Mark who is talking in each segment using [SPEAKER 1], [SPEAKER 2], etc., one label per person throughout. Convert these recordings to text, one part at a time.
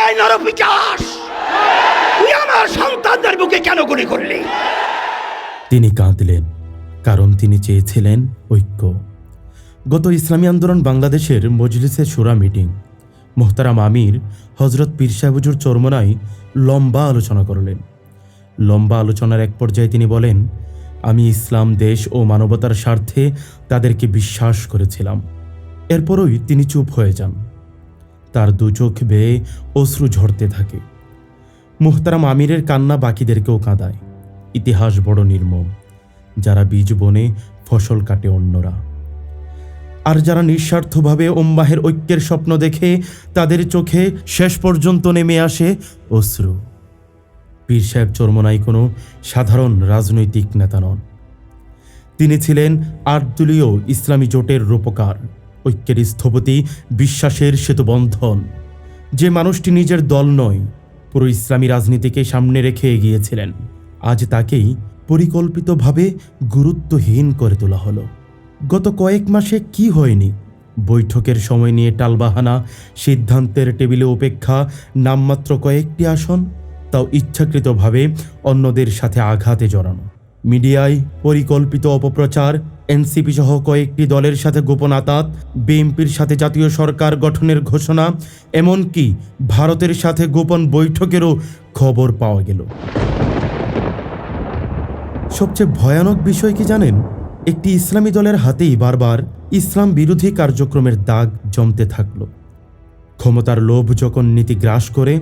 [SPEAKER 1] এই নরপিশাচ, তুই আমার সন্তানদের বুকে কেন গুলি করলি?
[SPEAKER 2] তিনি কাঁদলেন, কারণ তিনি চেয়েছিলেন ঐক্য। গত ইসলামী আন্দোলন বাংলাদেশের মজলিসে শুরা মিটিং। মোহতারাম আমির হজরত পীর সাহেব হুজুর চরমোনাই লম্বা আলোচনা করলেন। লম্বা আলোচনার এক পর্যায়ে তিনি বলেন, আমি ইসলাম, দেশ ও মানবতার স্বার্থে তাদেরকে বিশ্বাস করেছিলাম। এরপরই তিনি চুপ হয়ে যান। তার দু চোখ বেয়ে অশ্রু ঝরতে থাকে। মোহতারাম আমিরের কান্না বাকিদেরকেও কাঁদায়। ইতিহাস বড় নির্মম। যারা বীজ বনে ফসল কাটে অন্যরা, আর যারা নিঃস্বার্থভাবে উম্মাহের ঐক্যের স্বপ্ন দেখে তাদের চোখে শেষ পর্যন্ত নেমে আসে অশ্রু। পীর সাহেব চরমোনাই কোনো সাধারণ রাজনৈতিক নেতা নন। তিনি ছিলেন আটদলীয় ইসলামী জোটের রূপকার, ঐক্যের স্থপতি, বিশ্বাসের সেতুবন্ধন। যে মানুষটি নিজের দল নয়, পুরো ইসলামী রাজনীতিকে সামনে রেখে এগিয়েছিলেন, আজ তাকেই পরিকল্পিতভাবে গুরুত্বহীন করে তোলা হলো। গত কয়েক মাসে কি হয়নি? বৈঠকের সময় নিয়ে টালবাহানা, সিদ্ধান্তের টেবিলে উপেক্ষা, নামমাত্র কয়েকটি আসন, তাও ইচ্ছাকৃতভাবে অন্যদের সাথে আঘাতে জড়ানো, মিডিয়ায় পরিকল্পিত অপপ্রচার, এনসিপি সহ কয়েকটি দলের সাথে গোপন আতাত, বিএনপির সাথে জাতীয় সরকার গঠনের ঘোষণা, এমনকি ভারতের সাথে গোপন বৈঠকেরও খবর পাওয়া গেল। সবচেয়ে ভয়ানক বিষয় কি জানেন? একটি ইসলামী দলের হাতেই বারবার ইসলাম বিরোধী কার্যক্রমের দাগ জমতে থাকল। ক্ষমতার লোভ যখন নীতি গ্রাস করে,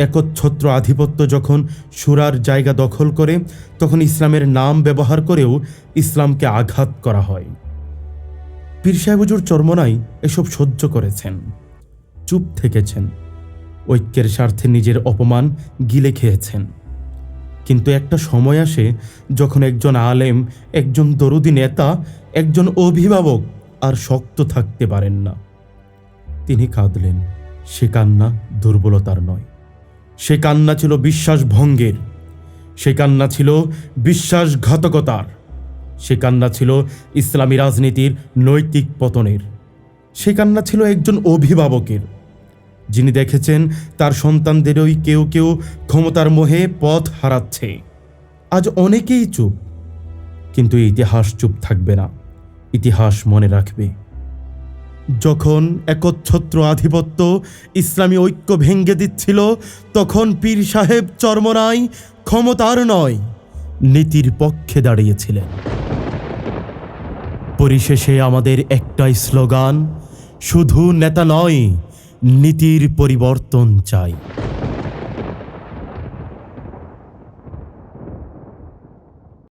[SPEAKER 2] একচ্ছত্র আধিপত্য যখন শুরার জায়গা দখল করে, তখন ইসলামের নাম ব্যবহার করেও ইসলামকে আঘাত করা হয়। পীর সাহেব হুজুর চরমোনাই এসব সহ্য করেছেন, চুপ থেকেছেন, ঐক্যের স্বার্থে নিজের অপমান গিলে খেয়েছেন। কিন্তু একটা সময় আসে যখন একজন আলেম, একজন দরুদি নেতা, একজন অভিভাবক আর শক্ত থাকতে পারেন না। তিনি কাঁদলেন। সে কান্না দুর্বলতার নয়, সে কান্না ছিল বিশ্বাস ভঙ্গের, সে কান্না ছিল বিশ্বাসঘাতকতার, সে কান্না ছিল ইসলামী রাজনীতির নৈতিক পতনের, সে কান্না ছিল একজন অভিভাবকের, যিনি দেখেছেন তার সন্তানদেরই কেউ কেউ ক্ষমতার মোহে পথ হারাচ্ছে। আজ অনেকেই চুপ, কিন্তু ইতিহাস চুপ থাকবে না। ইতিহাস মনে রাখবে, যখন একচ্ছত্র আধিপত্য ইসলামী ঐক্য ভেঙে দিচ্ছিল, তখন পীর সাহেব চরমোনাই ক্ষমতার নয়, নীতির পক্ষে দাঁড়িয়েছিলেন। পরিশেষে আমাদের একটাই স্লোগান, শুধু নেতা নয়, নীতির পরিবর্তন চাই।